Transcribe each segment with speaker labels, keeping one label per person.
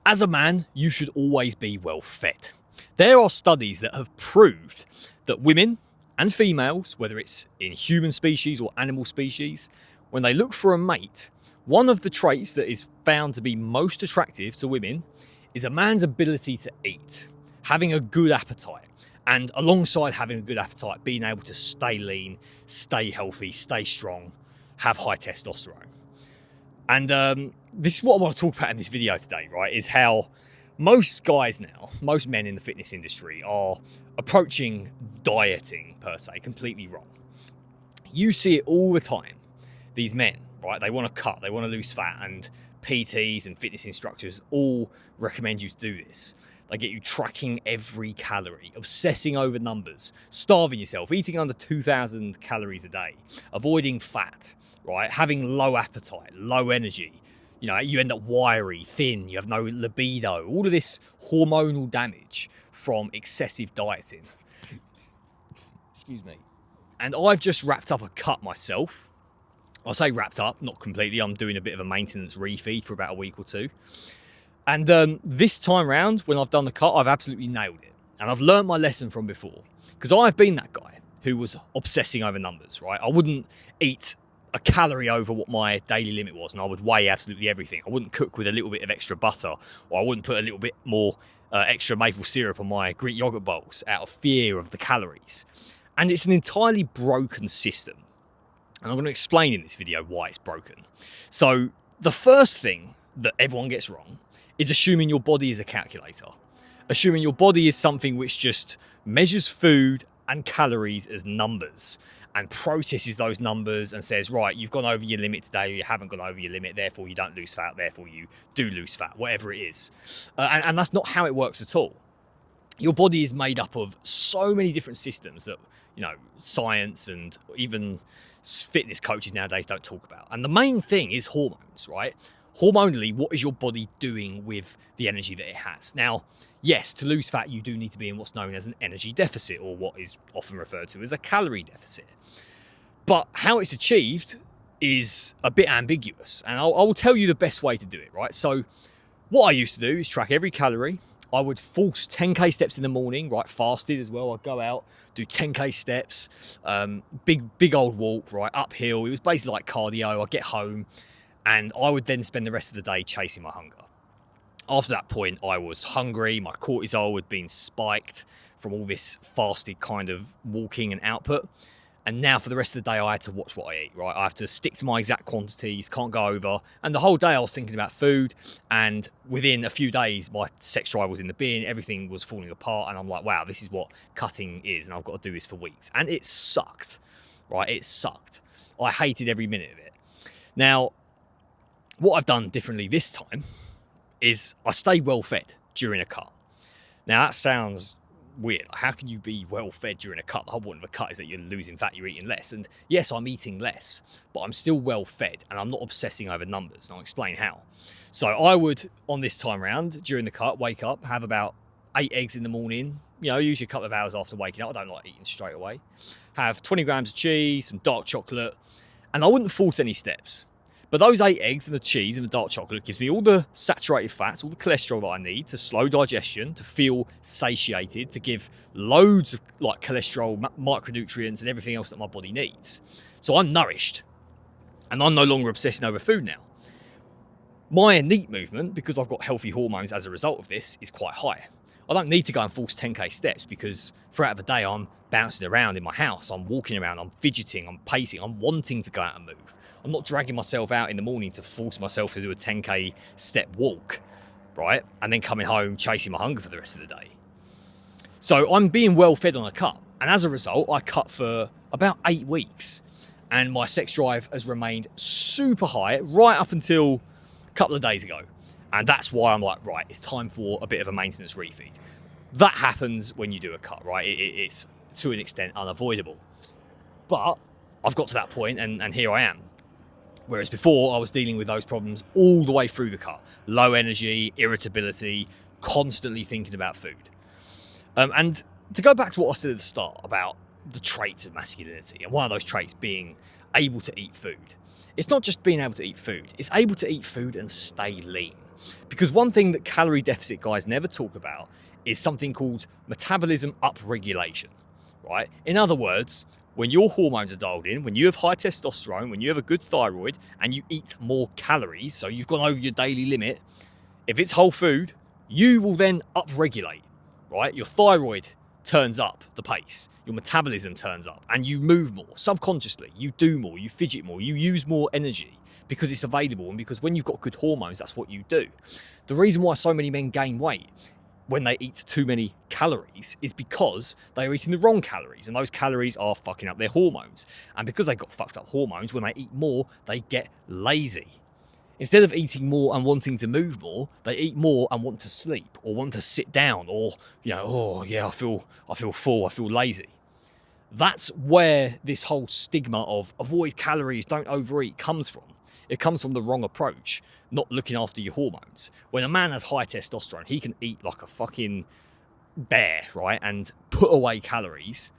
Speaker 1: As a man, you should always be well fed. There are studies that have proved that women and females, whether it's in human species or animal species, when they look for a mate, one of the traits that is found to be most attractive to women is a man's ability to eat, having a good appetite, and alongside having a good appetite, being able to stay lean, stay healthy, stay strong, have high testosterone. And this is what I want to talk about in this video today, right? Is how most guys now, most men in the fitness industry are approaching dieting per se completely wrong. You see it all the time. These men, right? They want to cut, they want to lose fat, and PTs and fitness instructors all recommend you to do this. They get you tracking every calorie, obsessing over numbers, starving yourself, eating under 2,000 calories a day, avoiding fat, right? Having low appetite, low energy. You know, you end up wiry, thin, you have no libido, all of this hormonal damage from excessive dieting. Excuse me. And I've just wrapped up a cut myself. I'll say wrapped up, not completely. I'm doing a bit of a maintenance refeed for about a week or two. And this time round, when I've done the cut, I've absolutely nailed it. And I've learned my lesson from before. Because I've been that guy who was obsessing over numbers, right? I wouldn't eat a calorie over what my daily limit was, and I would weigh absolutely everything. I wouldn't cook with a little bit of extra butter, or I wouldn't put a little bit more extra maple syrup on my Greek yogurt bowls out of fear of the calories. And it's an entirely broken system. And I'm going to explain in this video why it's broken. So the first thing that everyone gets wrong is assuming your body is a calculator. Assuming your body is something which just measures food and calories as numbers and processes those numbers and says, right, you've gone over your limit today, or you haven't gone over your limit, therefore you don't lose fat, therefore you do lose fat, whatever it is. And that's not how it works at all. Your body is made up of so many different systems that, you know, science and even fitness coaches nowadays don't talk about. And the main thing is hormones, right? Hormonally, what is your body doing with the energy that it has? Now, yes, to lose fat, you do need to be in what's known as an energy deficit, or what is often referred to as a calorie deficit. But how it's achieved is a bit ambiguous. And I will tell you the best way to do it, right? So what I used to do is track every calorie. I would force 10K steps in the morning, right? Fasted as well. I'd go out, do 10K steps, big old walk, right? Uphill. It was basically like cardio. I'd get home and I would then spend the rest of the day chasing my hunger. After that point, I was hungry. My cortisol had been spiked from all this fasted kind of walking and output. And now for the rest of the day, I had to watch what I eat, right? I have to stick to my exact quantities, can't go over. And the whole day I was thinking about food. And within a few days, my sex drive was in the bin. Everything was falling apart. And I'm like, wow, this is what cutting is. And I've got to do this for weeks. And it sucked, right? It sucked. I hated every minute of it. Now, what I've done differently this time is I stay well fed during a cut. Now, that sounds weird. How can you be well fed during a cut? The whole point of a cut is that you're losing fat, you're eating less. And yes, I'm eating less, but I'm still well fed and I'm not obsessing over numbers. And I'll explain how. So I would, on this time round, during the cut, wake up, have about 8 eggs in the morning, you know, usually a couple of hours after waking up. I don't like eating straight away. Have 20 grams of cheese, some dark chocolate, and I wouldn't force any steps. But those 8 eggs and the cheese and the dark chocolate gives me all the saturated fats, all the cholesterol that I need to slow digestion, to feel satiated, to give loads of like cholesterol, micronutrients and everything else that my body needs. So I'm nourished and I'm no longer obsessing over food now. My innate movement, because I've got healthy hormones as a result of this, is quite high. I don't need to go and force 10K steps because throughout the day I'm bouncing around in my house, I'm walking around, I'm fidgeting, I'm pacing, I'm wanting to go out and move. I'm not dragging myself out in the morning to force myself to do a 10K step walk, right? And then coming home chasing my hunger for the rest of the day. So I'm being well fed on a cut. And as a result, I cut for about 8 weeks. And my sex drive has remained super high right up until a couple of days ago. And that's why I'm like, right, it's time for a bit of a maintenance refeed. That happens when you do a cut, right? It's to an extent unavoidable. But I've got to that point and here I am. Whereas before I was dealing with those problems all the way through the cut. Low energy, irritability, constantly thinking about food. And to go back to what I said at the start about the traits of masculinity, and one of those traits being able to eat food. It's not just being able to eat food, it's able to eat food and stay lean. Because one thing that calorie deficit guys never talk about is something called metabolism upregulation, right? In other words, when your hormones are dialed in, when you have high testosterone, when you have a good thyroid and you eat more calories, so you've gone over your daily limit, if it's whole food, you will then upregulate, right? Your thyroid turns up the pace, your metabolism turns up, and you move more subconsciously. You do more, you fidget more, you use more energy because it's available, and because when you've got good hormones, that's what you do. The reason why so many men gain weight when they eat too many calories is because they are eating the wrong calories, and those calories are fucking up their hormones. And because they've got fucked up hormones, when they eat more, they get lazy. Instead of eating more and wanting to move more, they eat more and want to sleep or want to sit down, or, oh yeah, I feel full, I feel lazy. That's where this whole stigma of avoid calories, don't overeat comes from. It comes from the wrong approach, not looking after your hormones. When a man has high testosterone, he can eat like a fucking bear, right? And put away calories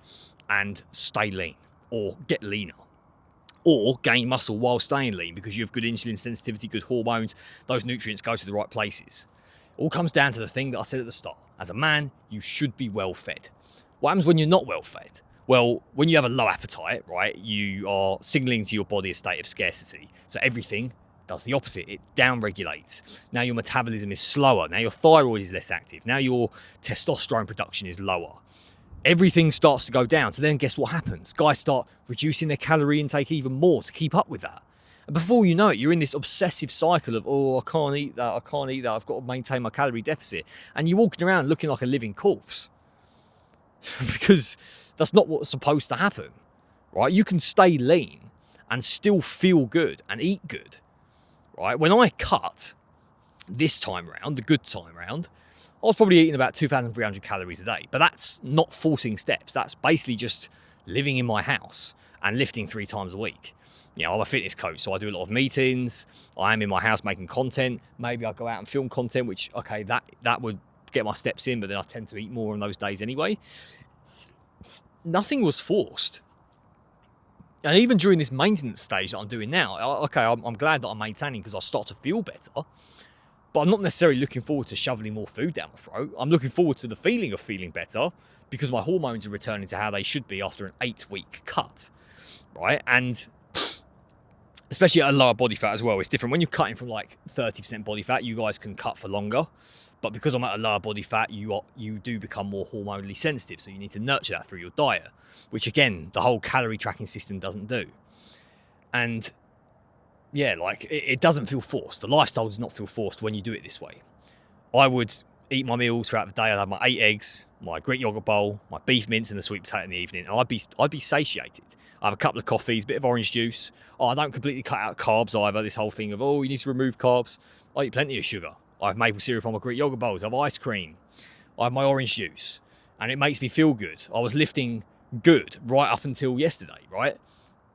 Speaker 1: and stay lean, or get leaner, or gain muscle while staying lean because you have good insulin sensitivity, good hormones. Those nutrients go to the right places. It all comes down to the thing that I said at the start. As a man, you should be well fed. What happens when you're not well fed? Well, when you have a low appetite, right, you are signaling to your body a state of scarcity. So everything does the opposite. It downregulates. Now your metabolism is slower. Now your thyroid is less active. Now your testosterone production is lower. Everything starts to go down. So then guess what happens? Guys start reducing their calorie intake even more to keep up with that. And before you know it, you're in this obsessive cycle of, oh, I can't eat that, I've got to maintain my calorie deficit. And you're walking around looking like a living corpse. Because that's not what's supposed to happen, right? You can stay lean and still feel good and eat good, right? When I cut this time round, the good time round, I was probably eating about 2,300 calories a day, but that's not forcing steps. That's basically just living in my house and lifting 3 times a week. I'm a fitness coach, so I do a lot of meetings. I am in my house making content. Maybe I go out and film content, which, okay, that would get my steps in, but then I tend to eat more on those days anyway. Nothing was forced. And even during this maintenance stage that I'm doing now, I'm glad that I'm maintaining because I start to feel better. But I'm not necessarily looking forward to shoveling more food down my throat. I'm looking forward to the feeling of feeling better because my hormones are returning to how they should be after an 8-week cut, right? And especially at a lower body fat as well, it's different. When you're cutting from like 30% body fat, you guys can cut for longer. But because I'm at a lower body fat, you do become more hormonally sensitive. So you need to nurture that through your diet, which again, the whole calorie tracking system doesn't do. And yeah, like it doesn't feel forced. The lifestyle does not feel forced when you do it this way. I would eat my meals throughout the day. I'd have my 8 eggs, my Greek yogurt bowl, my beef mince and the sweet potato in the evening. And I'd be satiated. I have a couple of coffees, a bit of orange juice. I don't completely cut out carbs either. This whole thing of, you need to remove carbs. I eat plenty of sugar. I have maple syrup on my Greek yogurt bowls. I have ice cream. I have my orange juice. And it makes me feel good. I was lifting good right up until yesterday, right?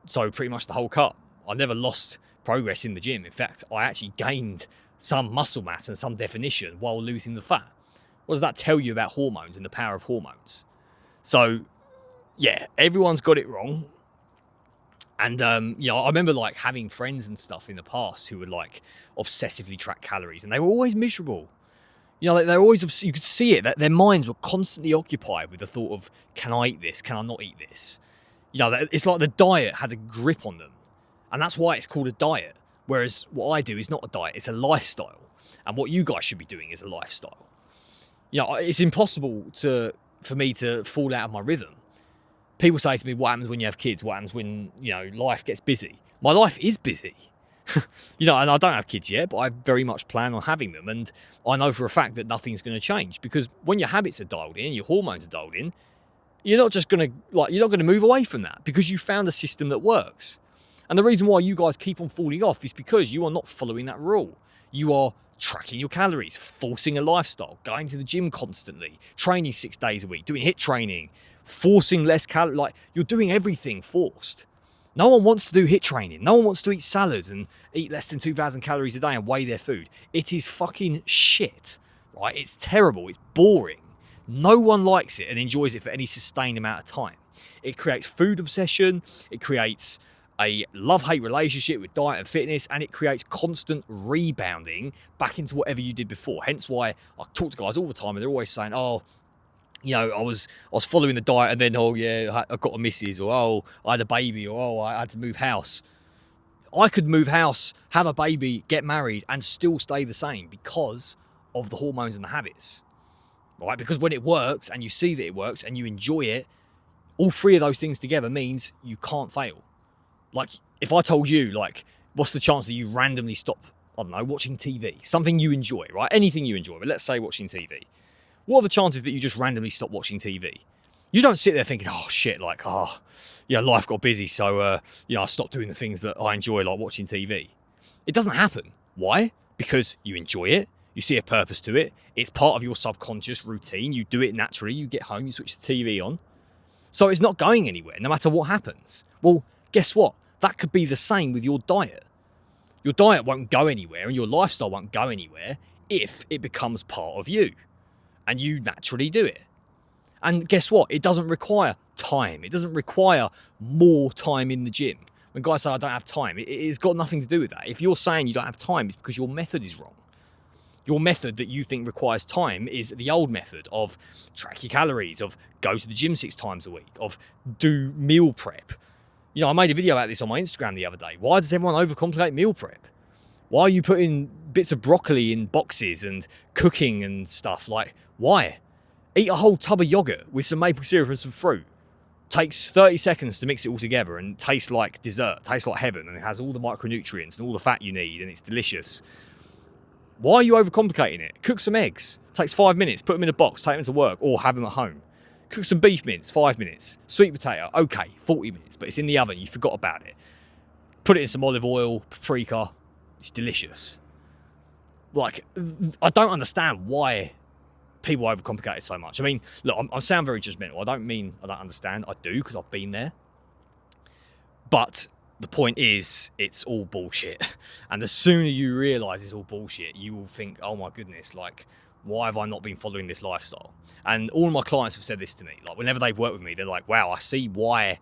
Speaker 1: So pretty much the whole cut. I never lost progress in the gym. In fact, I actually gained some muscle mass and some definition while losing the fat. What does that tell you about hormones and the power of hormones? So, yeah, everyone's got it wrong. And, I remember like having friends and stuff in the past who would like obsessively track calories and they were always miserable. They're always, you could see it, that their minds were constantly occupied with the thought of, can I eat this? Can I not eat this? It's like the diet had a grip on them. And that's why it's called a diet. Whereas what I do is not a diet, it's a lifestyle. And what you guys should be doing is a lifestyle. It's impossible for me to fall out of my rhythm. People say to me, what happens when you have kids? What happens when, life gets busy? My life is busy. And I don't have kids yet, but I very much plan on having them. And I know for a fact that nothing's going to change because when your habits are dialed in, your hormones are dialed in, you're not going to move away from that because you found a system that works. And the reason why you guys keep on falling off is because you are not following that rule. You are tracking your calories, forcing a lifestyle, going to the gym constantly, training 6 days a week, doing HIIT training, forcing less calories. Like, you're doing everything forced. No one wants to do HIIT training. No one wants to eat salads and eat less than 2,000 calories a day and weigh their food. It is fucking shit, right? It's terrible. It's boring. No one likes it and enjoys it for any sustained amount of time. It creates food obsession. It creates a love-hate relationship with diet and fitness, and it creates constant rebounding back into whatever you did before. Hence why I talk to guys all the time and they're always saying, oh, you know, I was following the diet and then, oh yeah, I got a missus, or oh, I had a baby, or oh, I had to move house. I could move house, have a baby, get married, and still stay the same because of the hormones and the habits, right? Because when it works and you see that it works and you enjoy it, all three of those things together means you can't fail. Like, if I told you, like, what's the chance that you randomly stop, I don't know, watching TV? Something you enjoy, right? Anything you enjoy, but let's say watching TV. What are the chances that you just randomly stop watching TV? You don't sit there thinking, oh, shit, like, oh, yeah, life got busy, so, you know, I stopped doing the things that I enjoy, like watching TV. It doesn't happen. Why? Because you enjoy it. You see a purpose to it. It's part of your subconscious routine. You do it naturally. You get home, you switch the TV on. So it's not going anywhere, no matter what happens. Well, guess what? That could be the same with your diet. Your diet won't go anywhere and your lifestyle won't go anywhere if it becomes part of you and you naturally do it. And guess what? It doesn't require time. It doesn't require more time in the gym. When guys say, I don't have time, it's got nothing to do with that. If you're saying you don't have time, it's because your method is wrong. Your method that you think requires time is the old method of track your calories, of go to the gym 6 times a week, of do meal prep. You know, I made a video about this on my Instagram the other day. Why does everyone overcomplicate meal prep? Why are you putting bits of broccoli in boxes and cooking and stuff? Like, why? Eat a whole tub of yogurt with some maple syrup and some fruit. Takes 30 seconds to mix it all together and tastes like dessert, tastes like heaven, and it has all the micronutrients and all the fat you need, and it's delicious. Why are you overcomplicating it? Cook some eggs. Takes 5 minutes. Put them in a box, take them to work, or have them at home. Cook some beef mince, 5 minutes. Sweet potato, okay, 40 minutes, but it's in the oven, you forgot about it. Put it in some olive oil, paprika, it's delicious. Like, I don't understand why people overcomplicate it so much. I mean, look, I sound very judgmental. I don't mean I don't understand. I do, because I've been there. But the point is, it's all bullshit. And the sooner you realise it's all bullshit, you will think, oh my goodness, like, why have I not been following this lifestyle? And all my clients have said this to me. Like, whenever they've worked with me, they're like, wow, I see why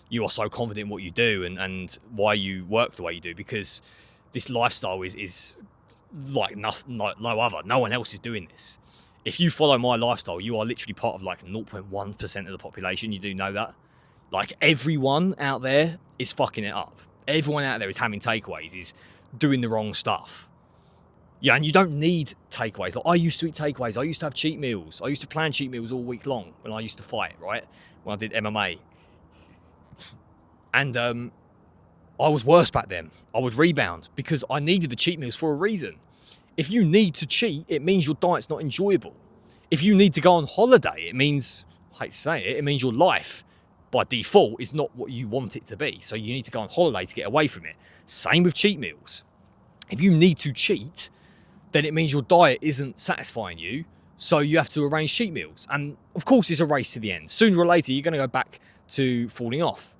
Speaker 1: you are so confident in what you do and why you work the way you do, because this lifestyle is like no other. No one else is doing this. If you follow my lifestyle, you are literally part of like 0.1% of the population. You do know that? Like, everyone out there is fucking it up. Everyone out there is having takeaways, is doing the wrong stuff. Yeah, and you don't need takeaways. Like, I used to eat takeaways. I used to have cheat meals. I used to plan cheat meals all week long when I used to fight, right? When I did MMA. And I was worse back then. I would rebound because I needed the cheat meals for a reason. If you need to cheat, it means your diet's not enjoyable. If you need to go on holiday, it means, I hate to say it, it means your life by default is not what you want it to be. So you need to go on holiday to get away from it. Same with cheat meals. If you need to cheat, then it means your diet isn't satisfying you, so you have to arrange cheat meals. And of course, it's a race to the end. Sooner or later, you're going to go back to falling off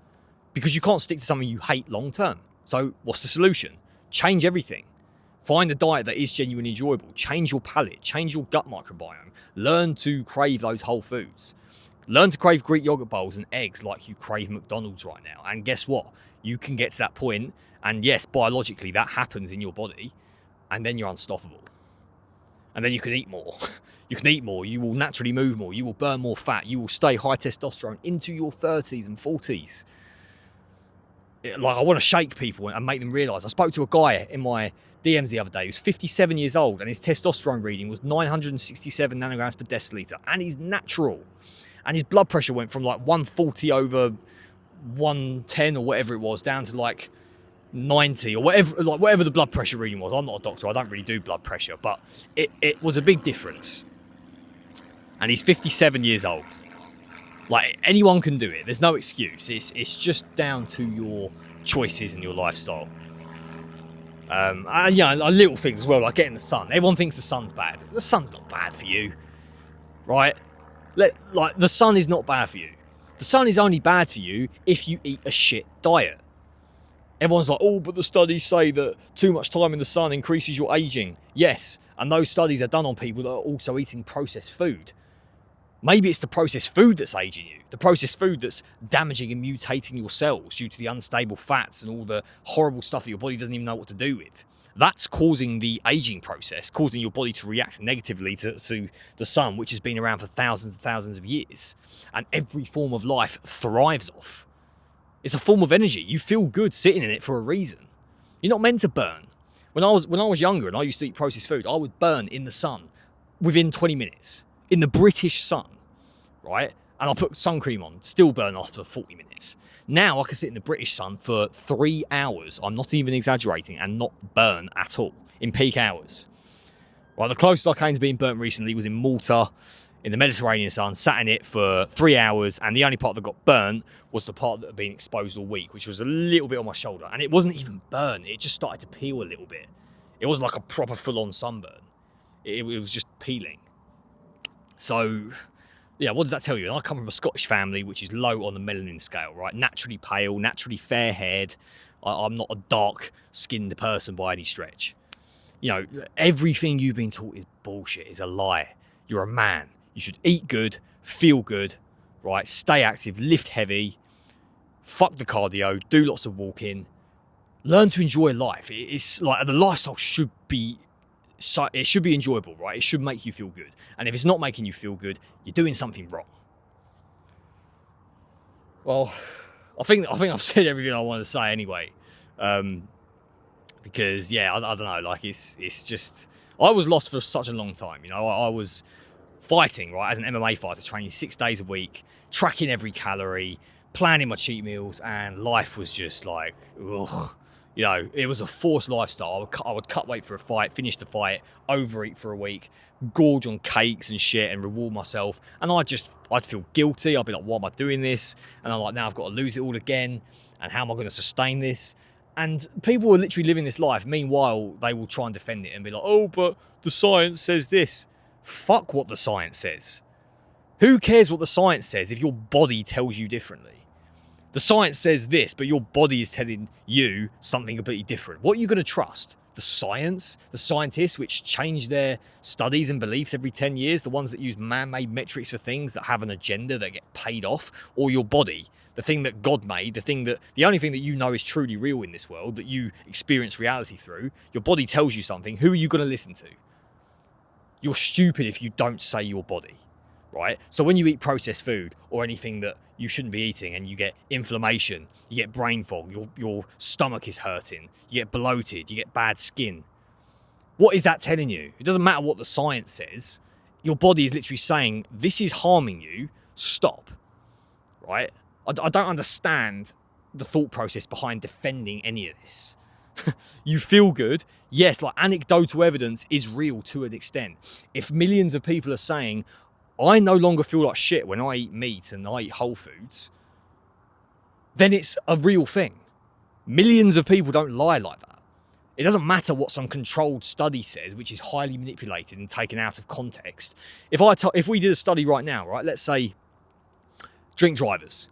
Speaker 1: because you can't stick to something you hate long term. So what's the solution? Change everything. Find a diet that is genuinely enjoyable. Change your palate. Change your gut microbiome. Learn to crave those whole foods. Learn to crave Greek yogurt bowls and eggs like you crave McDonald's right now. And guess what? You can get to that point, and yes, biologically, that happens in your body, and then you're unstoppable. And then you can eat more. You can eat more. You will naturally move more. You will burn more fat. You will stay high testosterone into your 30s and 40s. Like, I want to shake people and make them realise. I spoke to a guy in my DMs the other day who's 57 years old, and his testosterone reading was 967 nanograms per deciliter, and he's natural. And his blood pressure went from like 140 over 110 or whatever it was down to like 90 or whatever, like whatever the blood pressure reading was. I'm not a doctor, I don't really do blood pressure, but it was a big difference. And he's 57 years old. Like, anyone can do it. There's no excuse. It's just down to your choices and your lifestyle. And yeah, like little things as well, like getting the sun. Everyone thinks the sun's bad. The sun's not bad for you, right? Like, the sun is not bad for you. The sun is only bad for you if you eat a shit diet. Everyone's like, oh, but the studies say that too much time in the sun increases your aging. Yes, and those studies are done on people that are also eating processed food. Maybe it's the processed food that's aging you, the processed food that's damaging and mutating your cells due to the unstable fats and all the horrible stuff that your body doesn't even know what to do with. That's causing the aging process, causing your body to react negatively to the sun, which has been around for thousands and thousands of years. And every form of life thrives off. It's a form of energy. You feel good sitting in it for a reason. You're not meant to burn. When I was younger and I used to eat processed food, I would burn in the sun within 20 minutes. In the British sun, right? And I'll put sun cream on, still burn after 40 minutes. Now I can sit in the British sun for 3 hours. I'm not even exaggerating, and not burn at all in peak hours. Well, the closest I came to being burnt recently was in Malta, in the Mediterranean sun, sat in it for 3 hours, and the only part that got burnt was the part that had been exposed all week, which was a little bit on my shoulder. And it wasn't even burnt, it just started to peel a little bit. It wasn't like a proper full-on sunburn. It was just peeling. So, yeah, what does that tell you? And I come from a Scottish family, which is low on the melanin scale, right? Naturally pale, naturally fair-haired. I'm not a dark-skinned person by any stretch. You know, everything you've been taught is bullshit, is a lie. You're a man. You should eat good, feel good, right? Stay active, lift heavy, fuck the cardio, do lots of walking, learn to enjoy life. It's like the lifestyle should be... So it should be enjoyable, right? It should make you feel good. And if it's not making you feel good, you're doing something wrong. Well, I think I've said everything I want to say anyway. Because yeah, I don't know. Like it's just, I was lost for such a long time. You know, I was fighting, right, as an MMA fighter, training 6 days a week, tracking every calorie, planning my cheat meals, and life was just like, ugh. You know, it was a forced lifestyle. I would cut weight for a fight, finish the fight, overeat for a week, gorge on cakes and shit, and reward myself. And I'd feel guilty. I'd be like, why am I doing this? And I'm like, now I've got to lose it all again. And how am I going to sustain this? And people are literally living this life. Meanwhile, they will try and defend it and be like, oh, but the science says this. Fuck what the science says. Who cares what the science says if your body tells you differently? The science says this, but your body is telling you something completely different. What are you going to trust? The science? The scientists which change their studies and beliefs every 10 years? The ones that use man-made metrics for things that have an agenda that get paid off? Or your body? The thing that God made, the only thing that you know is truly real in this world, that you experience reality through. Your body tells you something. Who are you going to listen to? You're stupid if you don't say your body. Right? So when you eat processed food or anything that you shouldn't be eating and you get inflammation, you get brain fog, your stomach is hurting, you get bloated, you get bad skin, what is that telling you? It doesn't matter what the science says. Your body is literally saying, this is harming you, stop. Right? I don't understand the thought process behind defending any of this. You feel good. Yes, like anecdotal evidence is real to an extent. If millions of people are saying, I no longer feel like shit when I eat meat and I eat whole foods, then it's a real thing. Millions of people don't lie like that. It doesn't matter what some controlled study says, which is highly manipulated and taken out of context. If we did a study right now, right, let's say drink drivers.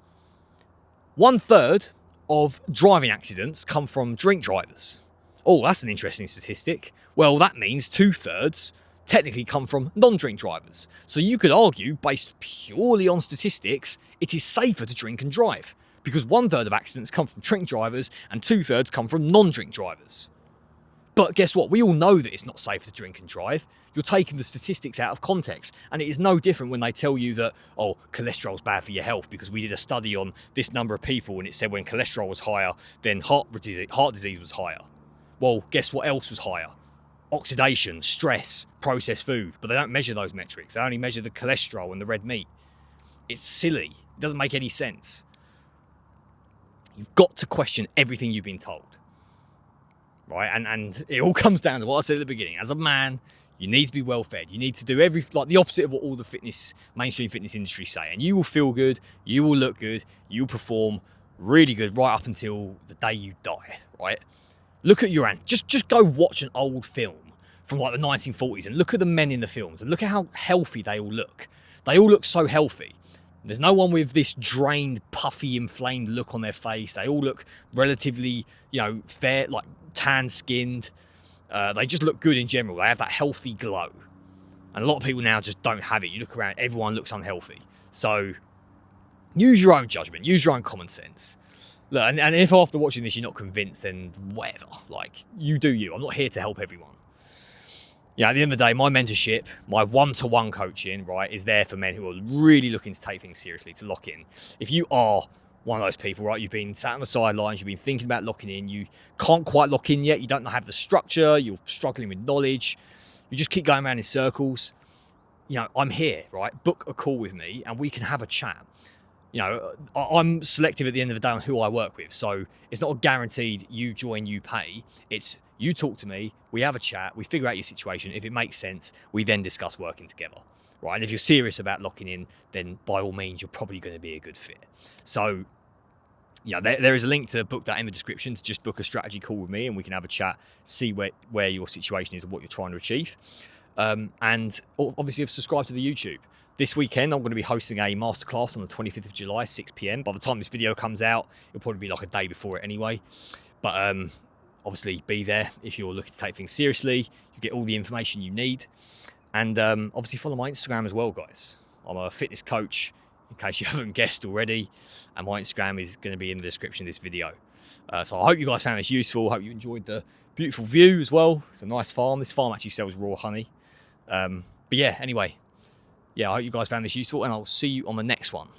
Speaker 1: 1/3 of driving accidents come from drink drivers. Oh, that's an interesting statistic. Well, that means 2/3 technically come from non-drink drivers. So you could argue, based purely on statistics, it is safer to drink and drive, because 1/3 of accidents come from drink drivers and 2/3 come from non-drink drivers. But guess what? We all know that it's not safe to drink and drive. You're taking the statistics out of context, and it is no different when they tell you that, oh, cholesterol's bad for your health because we did a study on this number of people and it said when cholesterol was higher, then heart disease was higher. Well, guess what else was higher? Oxidation, stress, processed food. But they don't measure those metrics. They only measure the cholesterol and the red meat. It's silly. It doesn't make any sense. You've got to question everything you've been told. Right? And it all comes down to what I said at the beginning. As a man, you need to be well fed. You need to do the opposite of what all the mainstream fitness industry say. And you will feel good, you will look good, you will perform really good right up until the day you die, right? Look at your just go watch an old film from like the 1940s and look at the men in the films and look at how healthy they all look. They all look so healthy. There's no one with this drained, puffy, inflamed look on their face. They all look relatively, fair, like tan-skinned. They just look good in general. They have that healthy glow. And a lot of people now just don't have it. You look around, everyone looks unhealthy. So use your own judgment, use your own common sense. Look, and if after watching this you're not convinced, then whatever. Like, you do you. I'm not here to help everyone. At the end of the day, my mentorship, my one-to-one coaching, right, is there for men who are really looking to take things seriously, to lock in. If you are one of those people, right, you've been sat on the sidelines, you've been thinking about locking in, you can't quite lock in yet, you don't have the structure, you're struggling with knowledge, you just keep going around in circles, I'm here, right? Book a call with me and we can have a chat. I'm selective at the end of the day on who I work with. So it's not a guaranteed you join, you pay. It's you talk to me, we have a chat, we figure out your situation. If it makes sense, we then discuss working together, right? And if you're serious about locking in, then by all means, you're probably going to be a good fit. So there is a link to book that in the description, to just book a strategy call with me and we can have a chat, see where your situation is and what you're trying to achieve. And obviously subscribe to the YouTube. This weekend, I'm going to be hosting a masterclass on the 25th of July, 6 p.m. By the time this video comes out, it'll probably be like a day before it anyway. But obviously be there if you're looking to take things seriously. You get all the information you need. And obviously follow my Instagram as well, guys. I'm a fitness coach, in case you haven't guessed already. And my Instagram is going to be in the description of this video. So I hope you guys found this useful. I hope you enjoyed the beautiful view as well. It's a nice farm. This farm actually sells raw honey. But yeah, anyway. I hope you guys found this useful, and I'll see you on the next one.